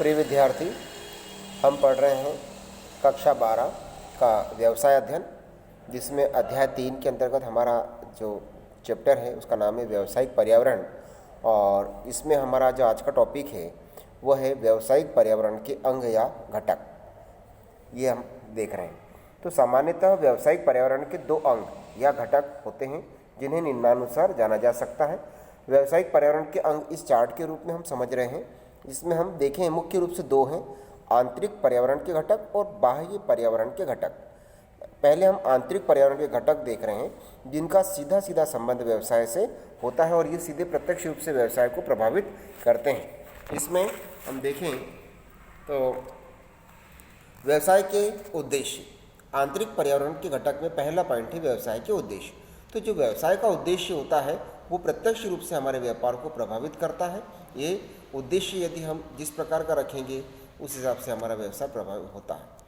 प्रिय विद्यार्थी, हम पढ़ रहे हैं कक्षा 12 का व्यवसाय अध्ययन, जिसमें अध्याय 3 के अंतर्गत हमारा जो चैप्टर है उसका नाम है व्यावसायिक पर्यावरण। और इसमें हमारा जो आज का टॉपिक है वह है व्यावसायिक पर्यावरण के अंग या घटक, ये हम देख रहे हैं। तो सामान्यतः व्यावसायिक पर्यावरण के 2 अंग या घटक होते हैं जिन्हें निम्नानुसार जाना जा सकता है। व्यावसायिक पर्यावरण के अंग इस चार्ट के रूप में हम समझ रहे हैं, जिसमें हम देखें मुख्य रूप से 2 हैं, आंतरिक पर्यावरण के घटक और बाह्य पर्यावरण के घटक। पहले हम आंतरिक पर्यावरण के घटक देख रहे हैं जिनका सीधा सीधा संबंध व्यवसाय से होता है और ये सीधे प्रत्यक्ष रूप से व्यवसाय को प्रभावित करते हैं। इसमें हम देखें तो व्यवसाय के उद्देश्य, आंतरिक पर्यावरण के घटक में पहला पॉइंट है व्यवसाय के उद्देश्य। तो जो व्यवसाय का उद्देश्य होता है वो प्रत्यक्ष रूप से हमारे व्यापार को प्रभावित करता है। ये उद्देश्य यदि हम जिस प्रकार का रखेंगे उस हिसाब से हमारा व्यवसाय प्रभावित होता है।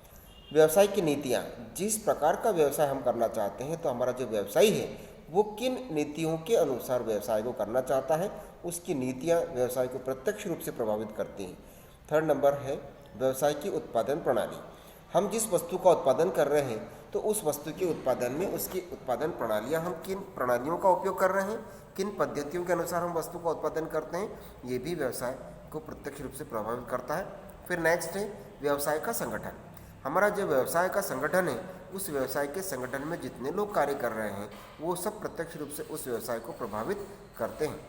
व्यवसाय की नीतियाँ, जिस प्रकार का व्यवसाय हम करना चाहते हैं तो हमारा जो व्यवसायी है वो किन नीतियों के अनुसार व्यवसाय को करना चाहता है, उसकी नीतियाँ व्यवसाय को प्रत्यक्ष रूप से प्रभावित करती हैं। थर्ड नंबर है व्यवसाय की उत्पादन प्रणाली। हम जिस वस्तु का उत्पादन कर रहे हैं तो उस वस्तु के उत्पादन में उसकी उत्पादन प्रणालियाँ, हम किन प्रणालियों का उपयोग कर रहे हैं, किन पद्धतियों के अनुसार हम वस्तु का उत्पादन करते हैं, ये भी व्यवसाय को प्रत्यक्ष रूप से प्रभावित करता है। फिर नेक्स्ट है व्यवसाय का संगठन। हमारा जो व्यवसाय का संगठन है उस व्यवसाय के संगठन में जितने लोग कार्य कर रहे हैं वो सब प्रत्यक्ष रूप से उस व्यवसाय को प्रभावित करते हैं।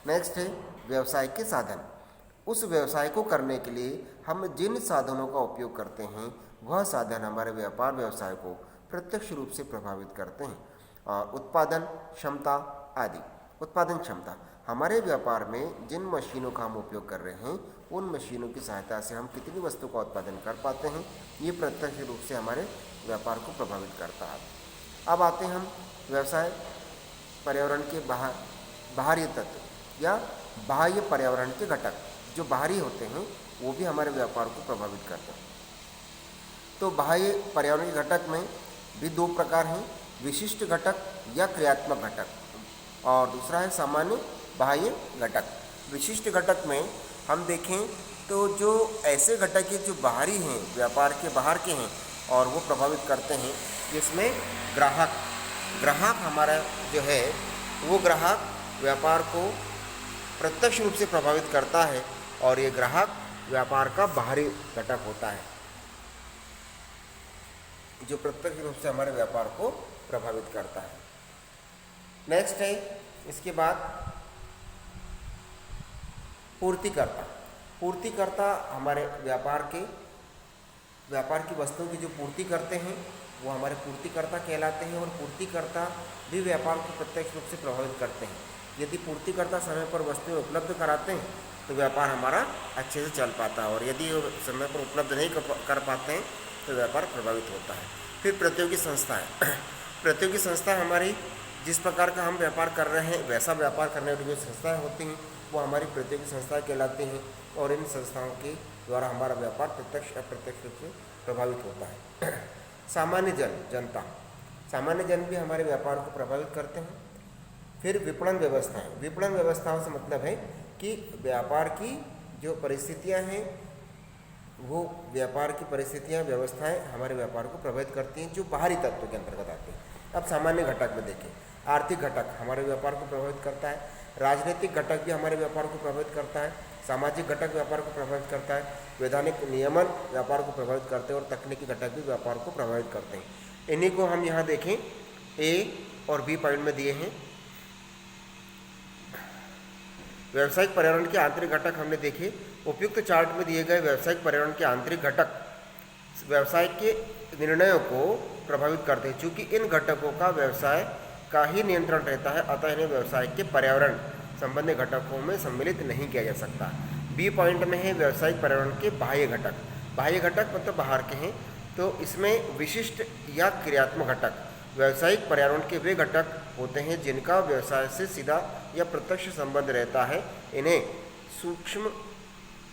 नेक्स्ट है व्यवसाय के साधन। उस व्यवसाय को करने के लिए हम जिन साधनों का उपयोग करते हैं वह साधन हमारे व्यापार व्यवसाय को प्रत्यक्ष रूप से प्रभावित करते हैं। और उत्पादन क्षमता आदि। उत्पादन क्षमता, हमारे व्यापार में जिन मशीनों का हम उपयोग कर रहे हैं उन मशीनों की सहायता से हम कितनी वस्तु का उत्पादन कर पाते हैं, ये प्रत्यक्ष रूप से हमारे व्यापार को प्रभावित करता है। अब आते हैं हम व्यवसाय पर्यावरण के बाहरी तत्व या बाह्य पर्यावरण के घटक। जो बाहरी होते हैं वो भी हमारे व्यापार को प्रभावित करते हैं। तो बाह्य पर्यावरण के घटक में भी 2 प्रकार हैं, विशिष्ट घटक या क्रियात्मक घटक, और दूसरा है सामान्य बाह्य घटक। विशिष्ट घटक में हम देखें तो जो ऐसे घटक हैं जो बाहरी हैं, व्यापार के बाहर के हैं और वो प्रभावित करते हैं, जिसमें ग्राहक हमारा जो है वो ग्राहक व्यापार को प्रत्यक्ष रूप से प्रभावित करता है और ये ग्राहक व्यापार का बाहरी घटक होता है जो प्रत्यक्ष रूप से हमारे व्यापार को प्रभावित करता है। नेक्स्ट है इसके बाद पूर्तिकर्ता। पूर्तिकर्ता हमारे व्यापार की वस्तुओं की जो पूर्ति करते हैं वो हमारे पूर्तिकर्ता कहलाते हैं और पूर्तिकर्ता भी व्यापार को प्रत्यक्ष रूप से प्रभावित करते हैं। यदि पूर्तिकर्ता समय पर वस्तुएं उपलब्ध कराते हैं तो व्यापार हमारा अच्छे से चल पाता है, और यदि वो समय पर उपलब्ध नहीं कर पाते हैं तो व्यापार प्रभावित होता है। फिर प्रतियोगी संस्थाएँ। प्रतियोगी संस्था हमारी जिस प्रकार का हम व्यापार कर रहे हैं वैसा व्यापार करने वाली जो संस्थाएँ होती हैं वो हमारी प्रतियोगी संस्थाएँ कहलाती हैं, और इन संस्थाओं के द्वारा हमारा व्यापार प्रत्यक्ष अप्रत्यक्ष रूप से प्रभावित होता है। सामान्य जनता, सामान्य जन भी हमारे व्यापार को प्रभावित करते हैं। फिर विपणन व्यवस्थाएँ। विपणन व्यवस्थाओं से मतलब है कि व्यापार की जो परिस्थितियाँ हैं वो व्यापार की परिस्थितियाँ व्यवस्थाएँ हमारे व्यापार को प्रभावित करती हैं जो बाहरी तत्वों के अंतर्गत आती हैं। अब सामान्य घटक में देखें, आर्थिक घटक हमारे व्यापार को प्रभावित करता है, राजनीतिक घटक भी हमारे व्यापार को प्रभावित करता है, सामाजिक घटक व्यापार को प्रभावित करता है, वैधानिक नियमन व्यापार को प्रभावित करते हैं और तकनीकी घटक भी व्यापार को प्रभावित करते हैं। इन्हीं को हम यहाँ देखें A और B पॉइंट में दिए हैं। व्यावसायिक पर्यावरण के आंतरिक घटक हमने देखे। उपयुक्त चार्ट में दिए गए व्यावसायिक पर्यावरण के आंतरिक घटक व्यवसाय के निर्णयों को प्रभावित करते हैं। चूँकि इन घटकों का व्यवसाय का ही नियंत्रण रहता है अतः इन्हें व्यवसाय के पर्यावरण संबंधी घटकों में सम्मिलित नहीं किया जा सकता। बी पॉइंट में है व्यावसायिक पर्यावरण के बाह्य घटक। बाह्य घटक मतलब बाहर के हैं, तो इसमें विशिष्ट या क्रियात्मक घटक व्यावसायिक पर्यावरण के वे घटक होते हैं जिनका व्यवसाय से सीधा या प्रत्यक्ष संबंध रहता है। इन्हें सूक्ष्म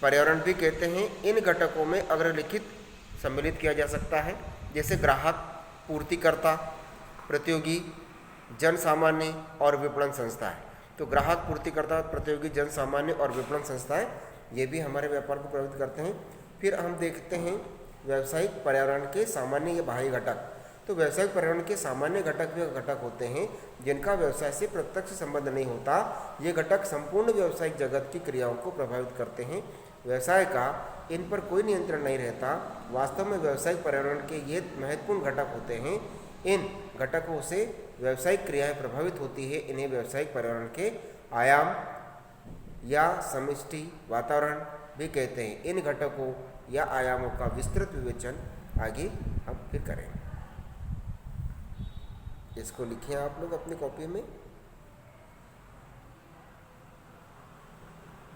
पर्यावरण भी कहते हैं। इन घटकों में अग्रलिखित सम्मिलित किया जा सकता है, जैसे ग्राहक, पूर्तिकर्ता, प्रतियोगी, जन सामान्य और विपणन संस्थाएं। तो ग्राहक, पूर्तिकर्ता, प्रतियोगी, जन सामान्य और विपणन संस्थाएं ये भी हमारे व्यापार को प्रभावित करते हैं। फिर हम देखते हैं व्यावसायिक पर्यावरण के सामान्य या बाह्य घटक। तो व्यावसायिक पर्यावरण के सामान्य घटक वे घटक होते हैं जिनका व्यवसाय से प्रत्यक्ष संबंध नहीं होता। ये घटक संपूर्ण व्यावसायिक जगत की क्रियाओं को प्रभावित करते हैं। व्यवसाय का इन पर कोई नियंत्रण नहीं रहता। वास्तव में व्यावसायिक पर्यावरण के ये महत्वपूर्ण घटक होते हैं। इन घटकों से व्यावसायिक क्रियाएं प्रभावित होती है। इन्हें व्यावसायिक पर्यावरण के आयाम या समष्टि वातावरण भी कहते हैं। इन घटकों या आयामों का विस्तृत विवेचन आगे हम फिर करेंगे। इसको लिखिए आप लोग अपनी कॉपी में।